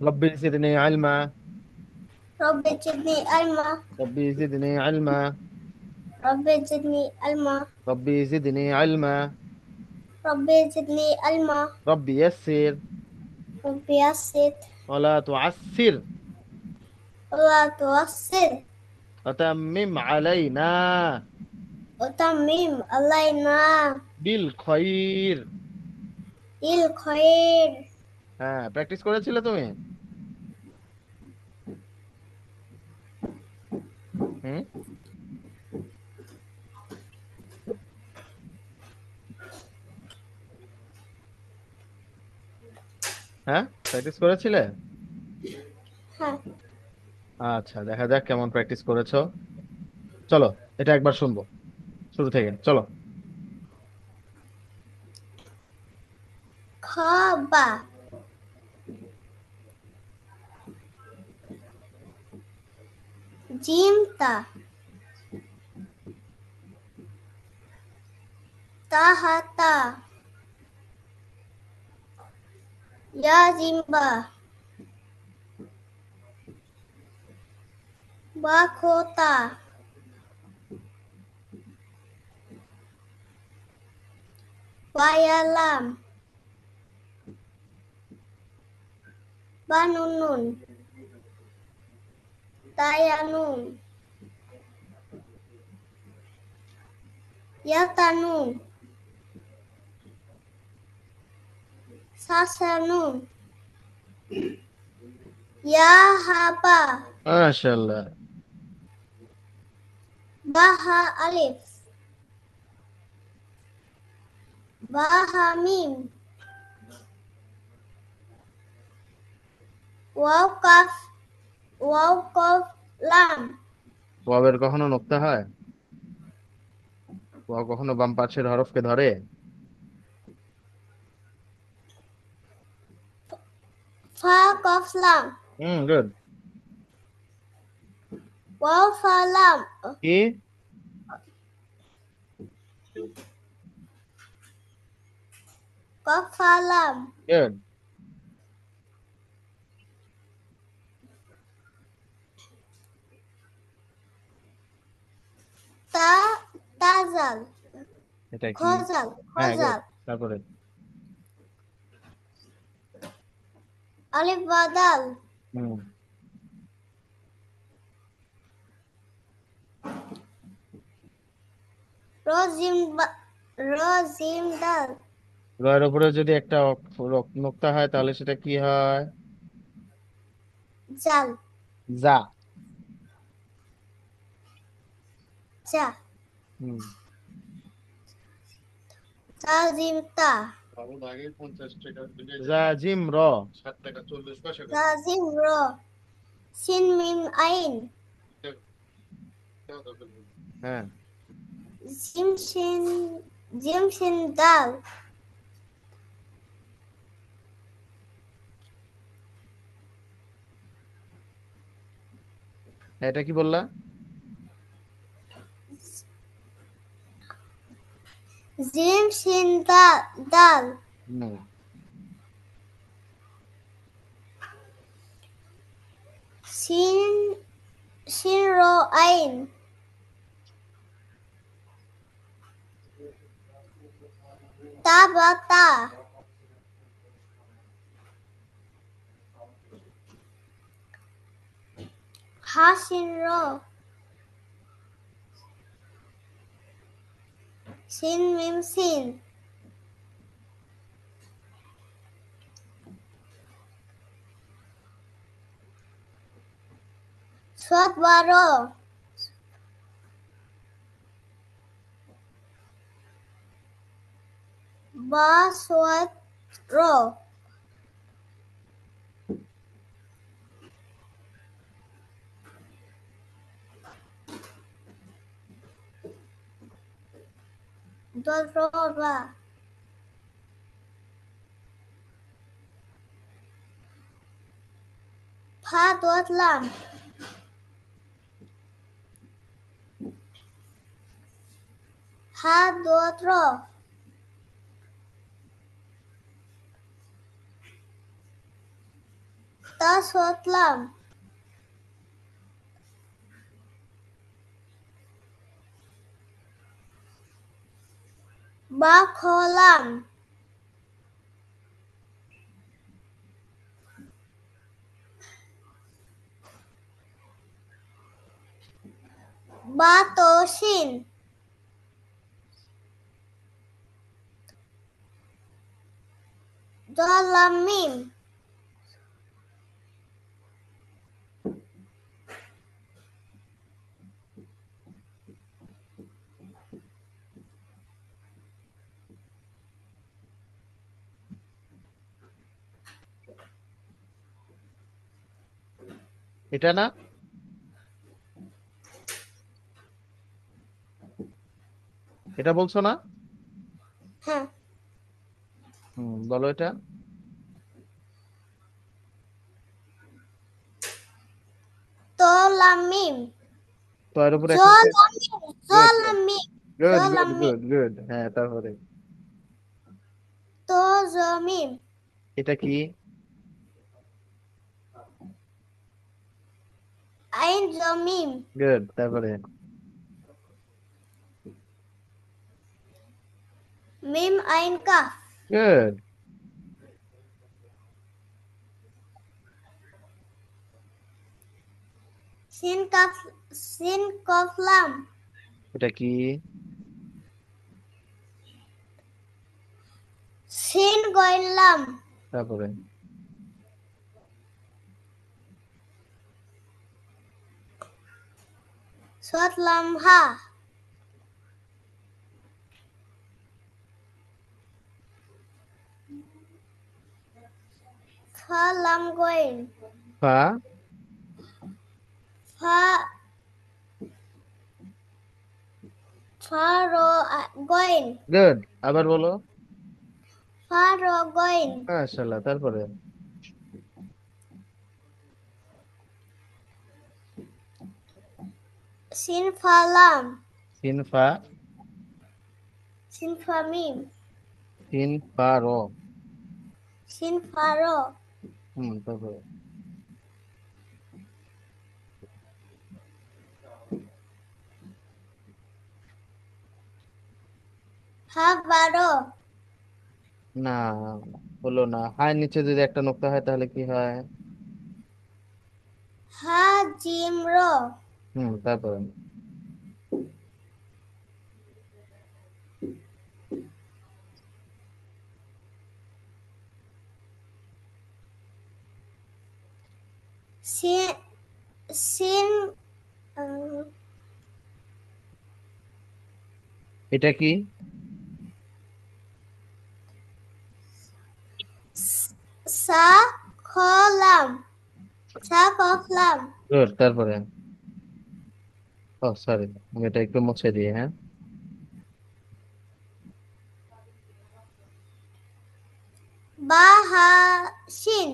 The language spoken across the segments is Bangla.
ربي زدني علما. رب زدني علما. ربي زدني علما. رب زدني علما. ربي زدني علما. رب زدني علما. ربي يسر رب يسر ولا تعسر ولا تعسر وتمم علينا وتمم علينا بالخير. بالخير. হ্যাঁ, প্র্যাকটিস করেছিলে তুমি? হুম। হ্যাঁ, প্র্যাকটিস করেছিলে? হ্যাঁ। আচ্ছা, দেখা যাক কেমন প্র্যাকটিস করেছো। চলো, এটা একবার শুনবো শুরু থেকে, চলো। খাবা জিমতা তাহাতা ইয়া জিম্বা বাখোতা ওয়ায়ালাম বানুনুন তায়ানুন ইয়াতানুন সাসানুন ইয়াহাবা মাশাআল্লাহ। বাহা আলিফ বাহা মিম ওয়াও কাফ ওয়াও কফ লাম ওয়াবের কখনো নোক্তা হয়? ওয়াও কখনো বাম পাশের হরফকে ধরে? ফা কফ লাম হুম, গুড। ওয়াও ফা লাম কি? কফ ফা লাম গুড। তা তাজাল এটা কি? খজাল হ্যাঁ, গুড। খজাল তারপরে? আলিফ বাদাল হুম। রজিম রজিম দাল রয়ের উপরে যদি একটা নোক্তা হয় তাহলে সেটা কি হয়? জাল যা। যা হুম। তাজিম তা জাজিম র। তাজিম র সিন মিম আইন হ্যাঁ। জিম শিন জিম শিন দাল এটা কি বললা? জিম শিন দাল হুম। সিন সিন র আইন তা বা তা হা সিন র সিন মিম সিন সাত বা র বা সাত র দল র বা ফা দত লাম হা দত র তা সোয়াত লাম বা খলাম বা তোশিন লাম মিম এটা না? এটা বলছো না? হ্যাঁ বলো এটা। তো লাম মিম তো এর উপর জ এক হচ্ছে। লাম মিম জ গুড গুড লাম মিম জ গুড লাম গুড মিম গুড গুড, হ্যাঁ তারপরে তো জ মিম এটা কি? আইন জ মিম গুড, তারপরে মিম আইন কাফ গুড। সিন কাফ সিন কফ লাম এটা কি? সিন গইন লাম তারপরে সোয়াত লাম হা ফা লাম গইন ফা। ফা ফা রো গইন গুড, আবার বলো। ফা রো গইন মাশাআল্লাহ, তারপরে সিন ফা লাম সিন ফা। সিন ফা মিম সিন ফা র। সিন ফা রো তারপরে হা বারো না, হলো না। হায় নিচে যদি একটা নোক্তা হয় তাহলে কি হয়? হা জিম রো তারপরে সিন সিন আহ, এটা কি? সা খ লাম সা কফ লাম গুড, তারপরে ও সরি, আমি এটা একটু মুছে দিই, হ্যাঁ। বা হা শিন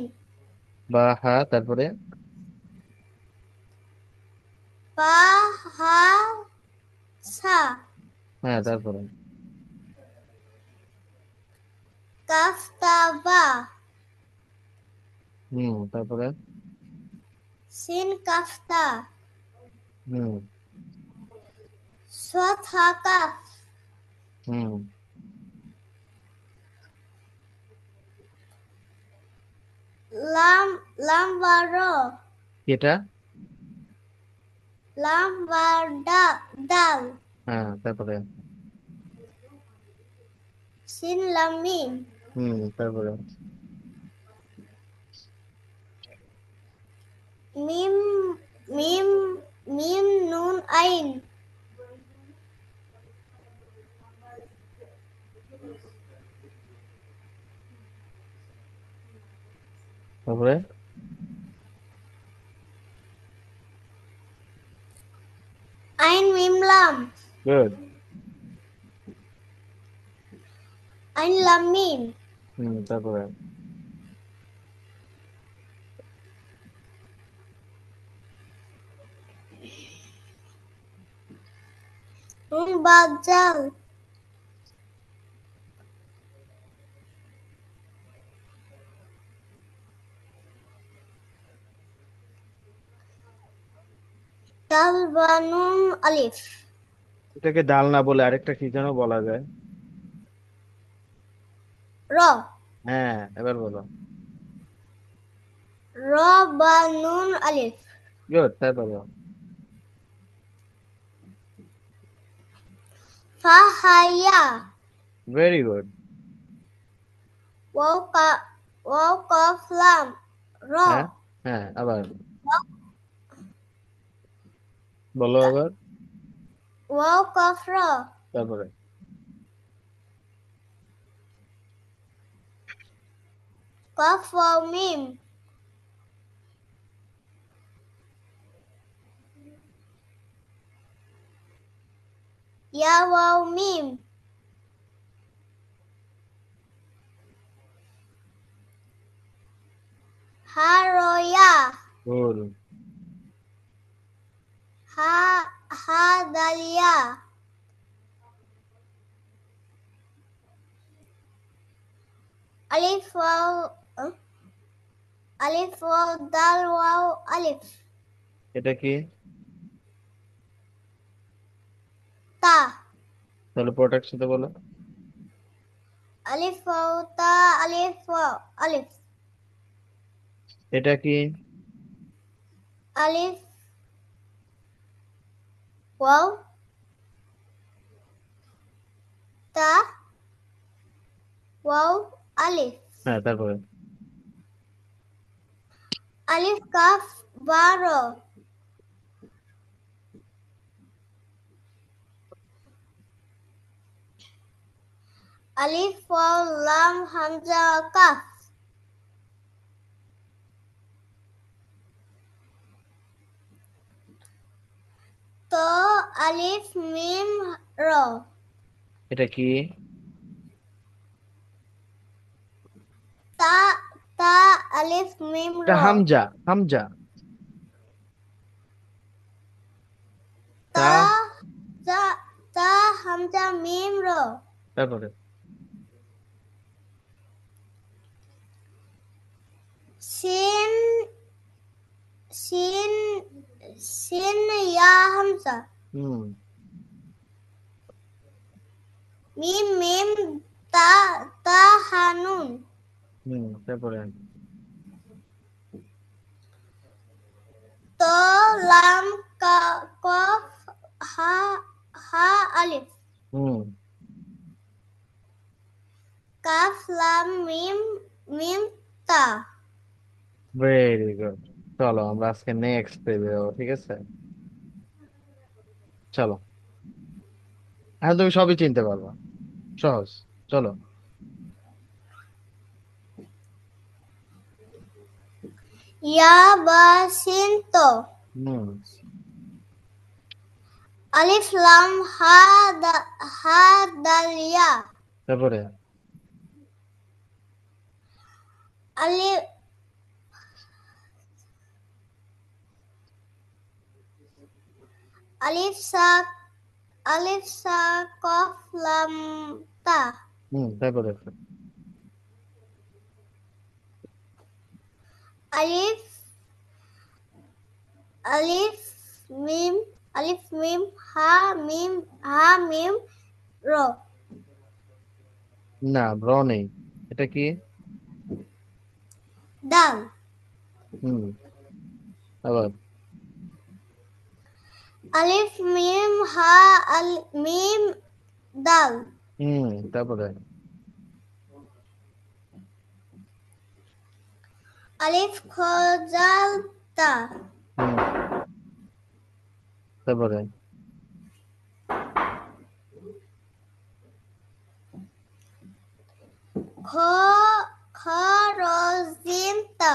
বা হা, তারপরে বা হা সা হ্যাঁ, তারপরে কাফ তা বা তারপরে সিন কাফ তা হুম সোয়াত হা কাফ হুম লাম লাম বারো এটা লাম বার দাল হ্যাঁ, তারপরে সিন লাম মিম তারপরে মিম মিম মিম নুন আইন তারপরে আইন মিম লাম গুড আইন লাম মিম তারপরে নুন বাদ জাল দাল বা নুন আলিফ। এটাকে ডাল না বলে আরেকটা কি যেন বলা যায়? র। হ্যাঁ, এবার বলো। র বা নুন আলিফ। গুড, তারপরে? ফা হাইয়া। Very good. ওয়াও কা ওয়াও কফ লাম। র। হ্যাঁ, হ্যাঁ, আবার বলো আবার। ওয়াও কফ র। তারপরে? কফ ওয়াও মিম। ইয়া ওয়াও মিম। হা র ইয়া। ভুল। হা হা দালিয়া। আলিফ ওয়াও আলিফ ওয়াও দাল ওয়াও আলিফ। এটা কি? তা। তাহলে প্রোডাক্ট সাথে বলো। আলিফ ওয়াও তা আলিফ ওয়াও আলিফ। এটা কি? আলিফ ওয়াও তা ওয়াও আলিফ। হ্যাঁ, তারপরে? আলিফ কাফ বা র। আলিফ ওয়াও লাম হামজা কাফ। ত আলিফ মিম র। এটা কি? তা তা আলিফ মিম র। এটা হামজা, হামজা। তা। তা তা তা হামজা মিম র। তারপরে? সিন সিন সিন ইয়া হামজা। হুম। মিম মিম তা তা হানুন। হুম, তারপরে? ত লাম কফ হা হা আলিফ। হুম। কাফ লাম মিম মিম তা। Very good. চলো আমরা আজকে নেক্সট পেজে যাবো, ঠিক আছে? চলো। এখন তুমি সবই চিনতে পারবা, সহজ। চলো। ইয়া বা সিন ত। হুম। আলিফ লাম হা দাল ইয়া। তারপরে? আলিফ আলিফ সা আলিফ সা কফ লাম তা। হুম, তারপরে? আলিফ আলিফ মিম আলিফ মিম হা মিম র। না, ব্র নেই। এটা কি? দাল। হুম, আবার? আলিফ মিম মিম দাল। হুম, তারপরে? আলিফ খ জাল তা। হুম, তারপরে? খ খ র জিম তা।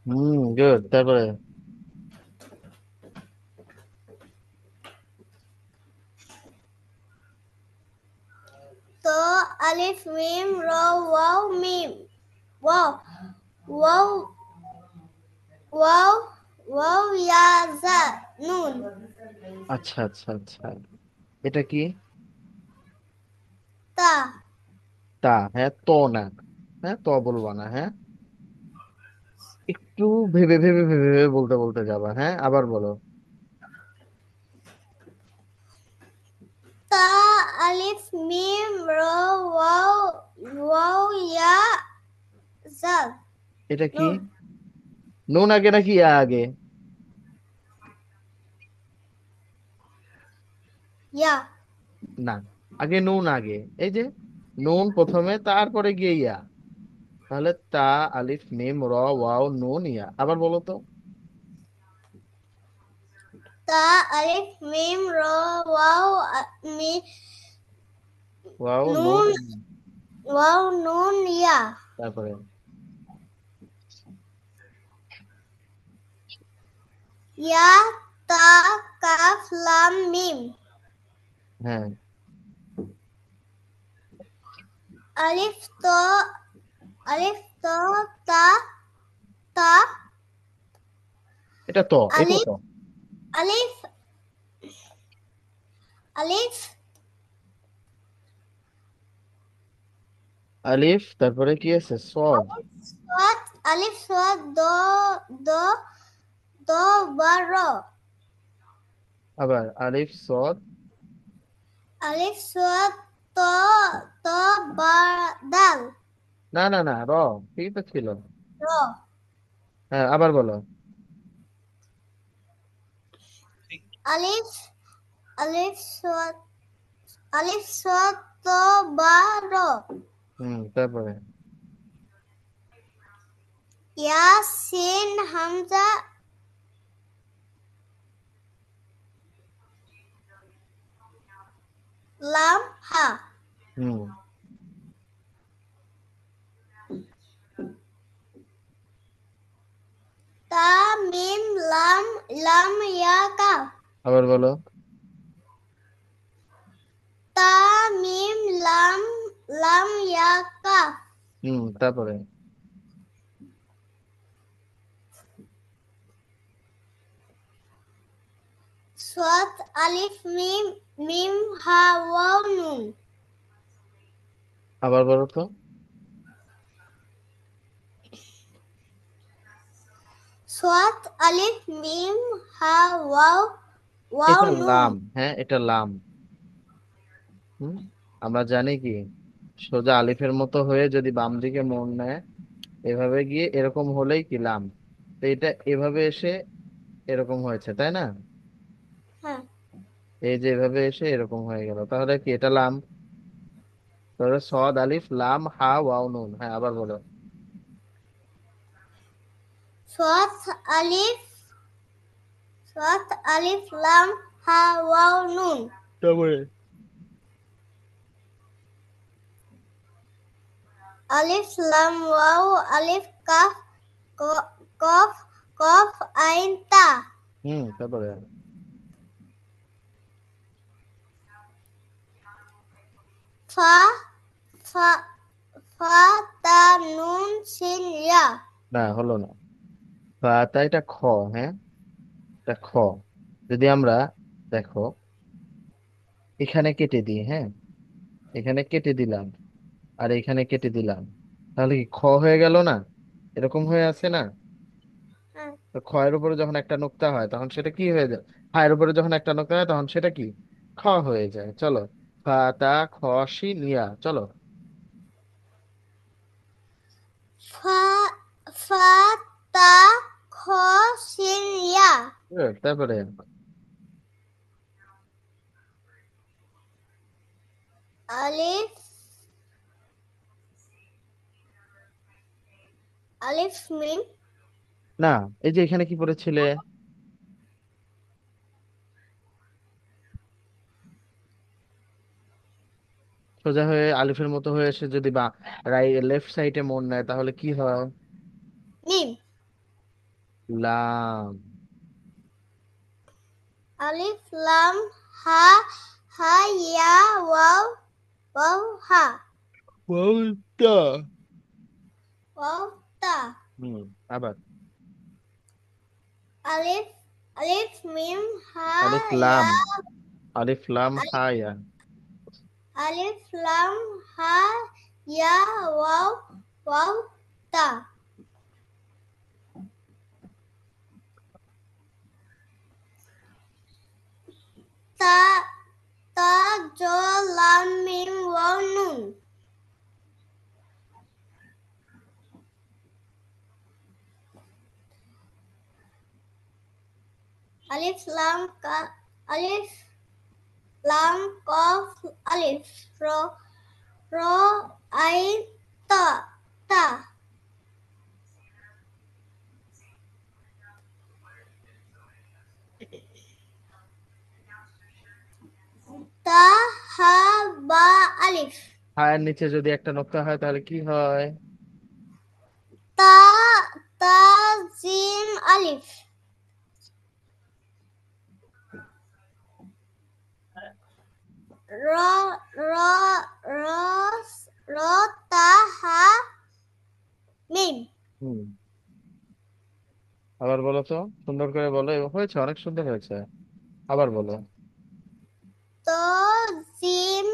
হুম, গুড। তারপরে? তো আলিফ মিম র ওয়াও মিম ওয়াও ওয়াও ওয়াও ওয়াও ইয়া জা নুন। আচ্ছা, আচ্ছা, আচ্ছা। এটা কি? তা। তা? হ্যাঁ, তো না। হ্যাঁ, তো বলবা না, হ্যাঁ। একটু ভেবে ভেবে ভেবে ভেবে বলতে বলতে যাবা, হ্যাঁ, আবার বলো। মিম র ওয়াও ওয়াও ইয়া জাল। এটা কি? নুন। নুন আগে নাকি ইয়া আগে? ইয়া। না, আগে নুন আগে। এই যে নুন প্রথমে, তারপরে গিয়ে ইয়া। তাহলে তা, আলিফ মিম র ওয়াও নুন ইয়া। আবার বলো তো। তা আলিফ মিম র ওয়াও মি ওয়াও নুন নুন ওয়াও নুন ইয়া। তারপরে। ইয়া তা কাফ লাম মিম। হ্যাঁ, আলিফ তো আলিফ তো তা তা এটা তো, এটা আলিফ তো। আলিফ আলিফ আলিফ তারপরে কি আছে? সদ। সাদ আলিফ সাদ দ দ দ বা র। আবার আলিফ সদ। আলিফ সাদ ত ত বা দাল। না না না, র। ঠিক তো ছিল। র। হ্যাঁ, আবার বলো। আলিফ আলিফ সাদ আলিফ সাদ ত বা র। তারপরে। ইয়াসিন হামজা লাম হা। হুম তা মিম লাম লাম ইয়া কাফ। আবার বলো। তা মিম লাম লাম ইয়া কাফ। তারপরে। সাদ আলিফ মিম মিম হা ওয়াও নুন। আবার বলো তো। সাদ আলিফ মিম হা ওয়াও ওয়াও এটা নুন। লাম, হ্যাঁ এটা লাম। হুম আমরা জানি কি, সোজা আলিফের মতো হয়ে যদি বাম দিকে মোড় নেয়, এভাবে গিয়ে এরকম হলেই কি লাম। তো এটা এভাবে এসে এরকম হয়েছে, তাই না? হ্যাঁ। এই যে এভাবে এসে এরকম হয়ে গেল, তাহলে কি এটা লাম? তাহলে সদ আলিফ লাম হা ওয়াও নুন। হ্যাঁ, আবার বলো। সাদ আলিফ সাদ আলিফ লাম হা ওয়াও নুন। তারপরে। আলিফ লাম ওয়াও আলিফ কাফ কফ কফ আইন তা। তারপরে। ফা ফা ফা তা নুন সিন ইয়া। না, হলো না। তাই এটা খ। হ্যাঁ, এটা খ। যদি আমরা, দেখো, এখানে কেটে দিই, হ্যাঁ, এখানে কেটে দিলাম, আর এখানে কেটে দিলাম, তাহলে কি খ হয়ে গেল না? এরকম হয়ে আছে না? হ্যাঁ। তো খ এর উপরে যখন একটা নোক্তা হয় তখন সেটা কি হয়ে যায়? হা এর উপরে যখন একটা নোক্তা হয় তখন সেটা কি? খ হয়ে যায়। চলো। ফা তা খ শিন ইয়া, চলো। ফা ফা তা খ সিন ইয়া। তারপরে। আলিফ আলিফ মিম না, এই যে এখানে কি পড়েছিলে? সোজা হয়ে আলিফের মতো হয়ে এসে যদি বা লেফট সাইডে মোড় নেয় তাহলে কি হয়? মিম। লাম। আলিফ লাম হা হা ইয়া ওয়াও ওয়াও হা বলতা। ওয়াও তা। হুম আবার। আলিফ আলিফ মিম হা আলিফ ইয়া লাম। আলিফ লাম হা ইয়া। আলিফ লাম হা ইয়া ওয়াও ওয়াও তা। তা তা জ লাম মিম আলিফ লাম কা আলিফ লাম কফ আলিফ র র আইন তা তা তা হা বা আলিফ হায়ের নিচে যদি একটা নোক্তা হয় তাহলে কি হয়? তা তা জিম আলিফ র র র র তা হা মিম হুম, আবার বলো তো, সুন্দর করে বলো। হয়েছে, অনেক সুন্দর হয়েছে। আবার বলো। তো জিম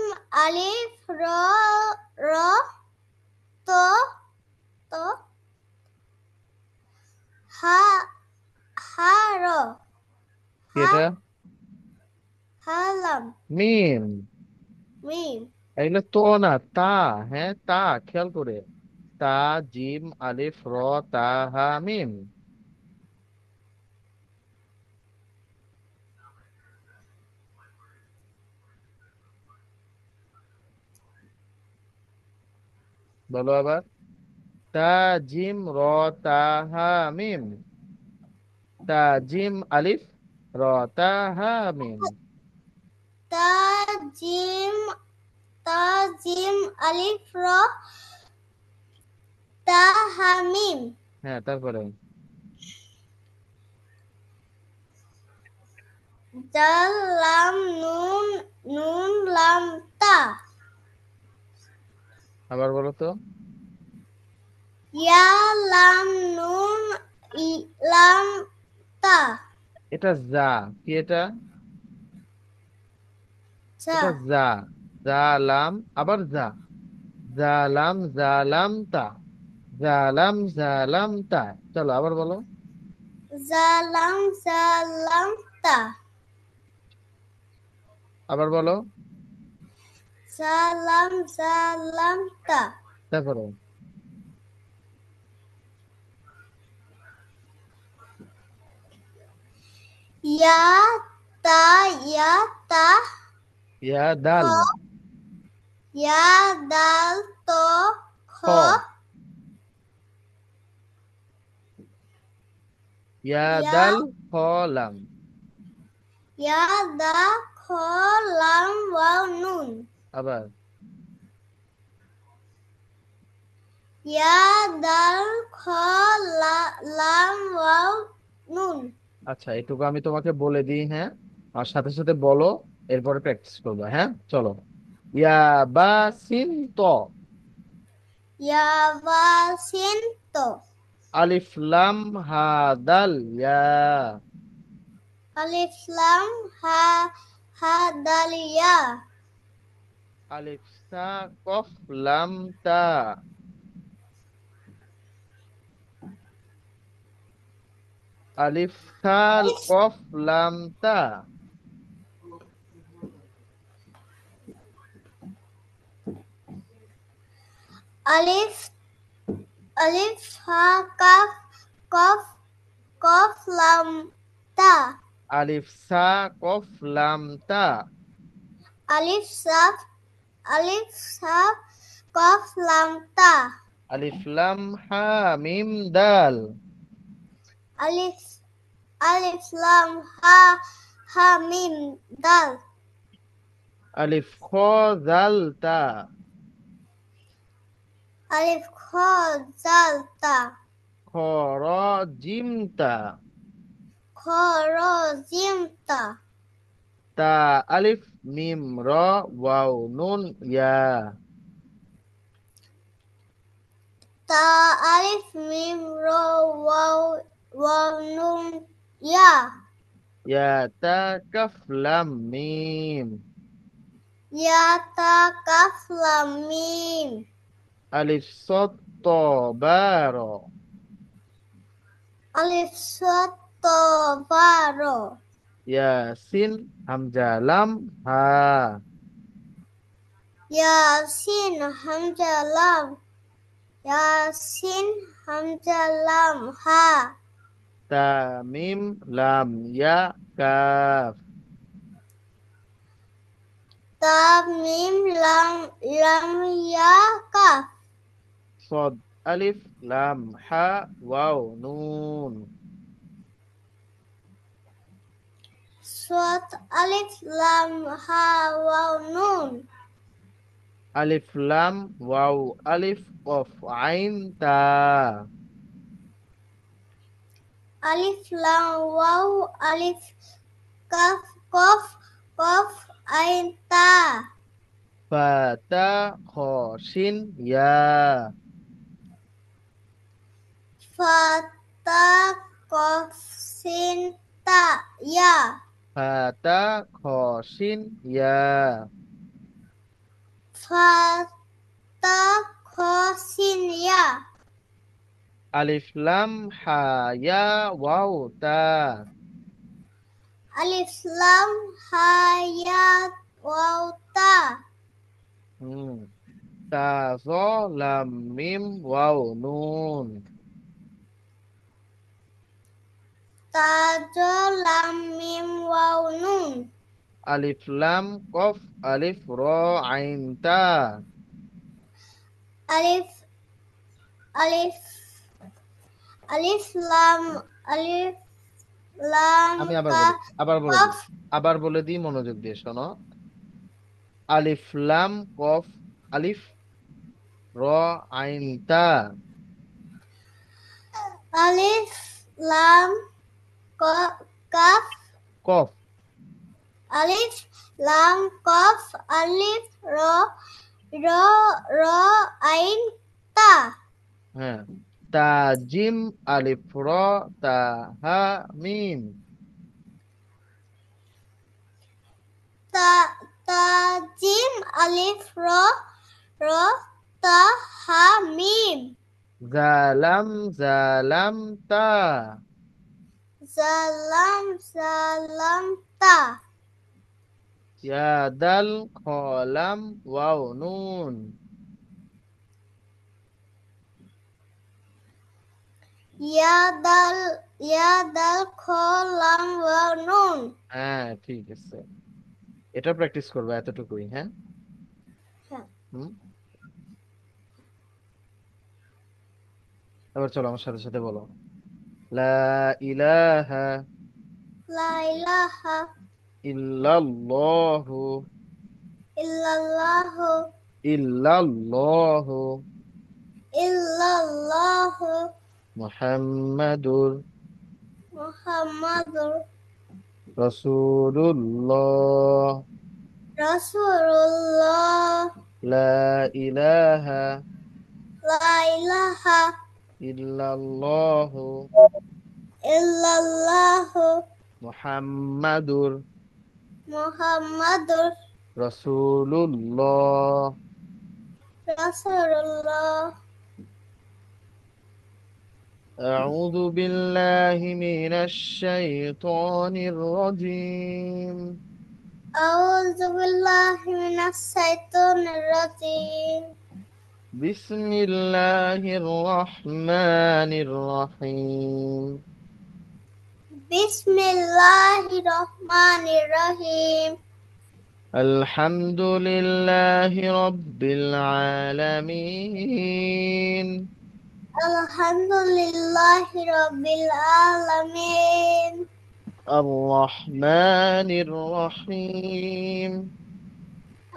আলিফ র র তো তো হা হা র কি হা এটা? হালাম মিম। মিম এগুলো তো না, তা। হ্যাঁ, তা। খেয়াল করে। তা, জিম, আলিফ, র, তা, হা, মিম। বলো আবার। তা, জিম, র, তা, হা, মিম। তা, জিম, আলিফ, র, তা, হা, মিম। তা জিম তা জিম আলিফ র তা হা মিম হ্যাঁ, তারপরে। জাল লাম নুন নুন লাম তা আবার বলো তো। ইয়া লাম নুন লাম তা এটা যা। কি এটা? যা এটা যা। জালাম, আবার যা। জালাম, জালাম, তা। জালাম, জালাম, তা। চলো আবার বলো। জালাম তা আবার বলো। জালাম তা তারপরে। ইয়া তা ইয়া তা ইয়া খ দাল। ইয়া দাল তো খ খ। ইয়া ইয়া দাল, খ, লাম। ইয়া দা খ লাম ওয়াও নুন আবার। ইয়া দাল খ লাম ওয়াও নুন আচ্ছা, এটুকু আমি তোমাকে বলে দিই, হ্যাঁ। আর সাথে সাথে বলো। এরপরে প্র্যাকটিস করবো, হ্যাঁ, চলো। ইয়া বা সিন ত। ইয়া বা সিন তো আলিফ লাম হা দাল ইয়া। আলিফ লাম হা হা দাল ইয়া আলিফ সা কফ লাম তা। আলিফ সাল কফ লাম তা। আলিফ আলিফ হা কাফ কফ কফ লাম তা আলিফ সা কফ লাম তা। আলিফ সাফ আলিফ সাফ কফ লাম তা আলিফ লাম হা মিম দাল। আলিফ আলিফ লাম হা হা মিম দাল আলিফ খ জাল তা। আলিফ খ জাল তা খ র জিম তা। খ র জিম তা তা আলিফ মিম র ওয়াও নুন ইয়া। তা আলিফ মিম র ওয়াও ওয়াও নুন ইয়া ইয়া তা কাফ লাম মিম। ইয়া তা কাফ লাম মিম আলিফ সত ত বা র। আলিফ সাত ত বা র ইয়াসিন হামজা লাম হা। ইয়াসিন হামজা লাম ইয়াসিন হামজা লাম হা তা মিম লাম ইয়া কাফ। তা মিম লাম ইয়া কাফ। সদ আলিফ লাম হা ওয়াও নুন। সাদ আলিফ লাম হা ওয়াও নুন। আলিফ লাম ওয়াও আলিফ কফ আইন তা। আলিফ লাম ওয়াও আলিফ কাফ কফ কফ আইন তা। ফা তা খ শিন ইয়া। ফা তা কফ সিন তা ইয়া। ফা তা খ শিন ইয়া। ফা তা খ সিন ইয়া। আলিফ লাম হা ইয়া ওয়াও তা। আলিফ লাম হা ইয়া ওয়াও তা। হুম। তা জ লাম মিম ওয়াও নুন। তা জ লাম মিম ওয়াও নুন। আলিফ লাম কফ আলিফ র আইন তা। আলিফ আলিফ আলিফ লাম আলিফ লাম আমি আবার বলি, কাফ আবার বলে দিই, কফ। আবার বলে দিই, মনোযোগ দিয়ে শোনো। আলিফ লাম কফ আলিফ র আইন তা। আলিফ লাম কাফ। কফ। আলিফ লাম কফ আলিফ র র র আইন তা। হ্যাঁ। তা জিম আলিফ র তা হা মিম। তা তা জিম আলিফ র র তা হা মিম। জালাম জালাম তা। জালাম জালাম তা। ইয়া দাল খলাম ওয়াও নুন। ইয়া দাল খ লাম ওয়াও নুন। হ্যাঁ ঠিক আছে, এটা প্র্যাকটিস করবে এতটুকুই। হ্যাঁ। হ্যাঁ। হুম। এবার চলো আমার সাথে সাথে বলো। লা ইলাহা লা ইলাহা ইল্লাল্লাহু ইল্লাল্লাহু ইল্লাল্লাহু ইল্লাল্লাহু মুহাম্মাদুর মুহাম্মাদুর রাসূলুল্লাহ। রাসূলুল্লাহ। লা ইলাহা লা ইলাহা ইল্লাল্লাহু ইল্লাল্লাহু মুহাম্মাদুর মুহাম্মাদুর রাসূলুল্লাহ। রাসূলুল্লাহ। أعوذ بالله من الشيطان الرجيم. আউযু বিল্লাহি মিনাশ শাইতানির রাজিম। بسم الله الرحمن الرحيم. বিসমিল্লাহির রহমানির রহিম। الحمد لله رب العالمين. আলহামদুলিল্লাহি রাব্বিল আলামিন। الرحمن الرحيم.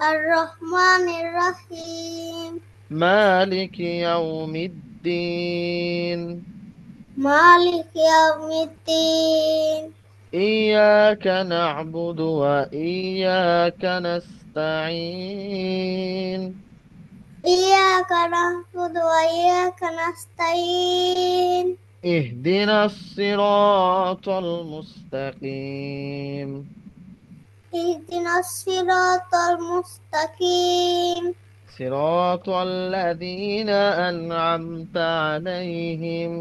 আর রহমানির রহিম। مالك يوم الدين. মালিক ইয়াউমিদ্দিন। إياك نعبد وإياك نستعين. ইয়াকা না'বুদু ওয়া ইয়াকা নাস্তাঈন। اهدنا الصراط المستقيم. ইহদিনাস সিরাতাল মুস্তাকিম। صراط الذين أنعمت عليهم.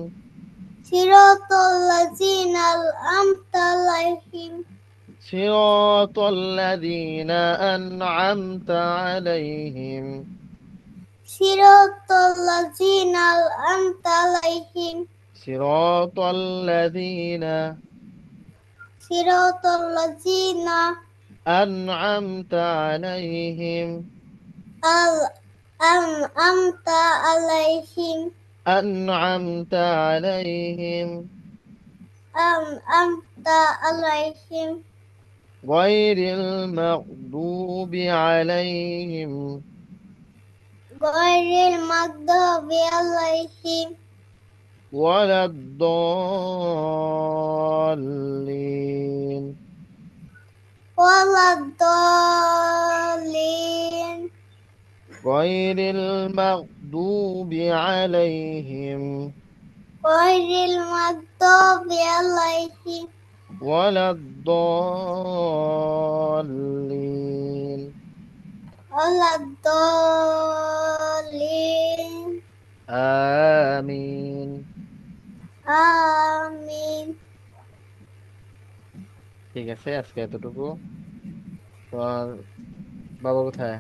সিরাতাল লাযিনা আন'আমতা আলাইহিম। صراط الذين أنعمت عليهم. সিরাতাল লাযিনা আন'আমতা আলাইহিম। صراط الذين صراط الذين أنعمت عليهم أنعمت عليهم أنعمت عليهم أنعمت عليهم غير المغضوب عليهم غير المغضوب عليهم ولا الضالين ولا الضالين غير المغضوب عليهم غير المغضوب عليهم ولا الضالين ولا الضالين آمين آمين ঠিক আছে আজকে এতটুকু। তোমার বাবা কোথায়?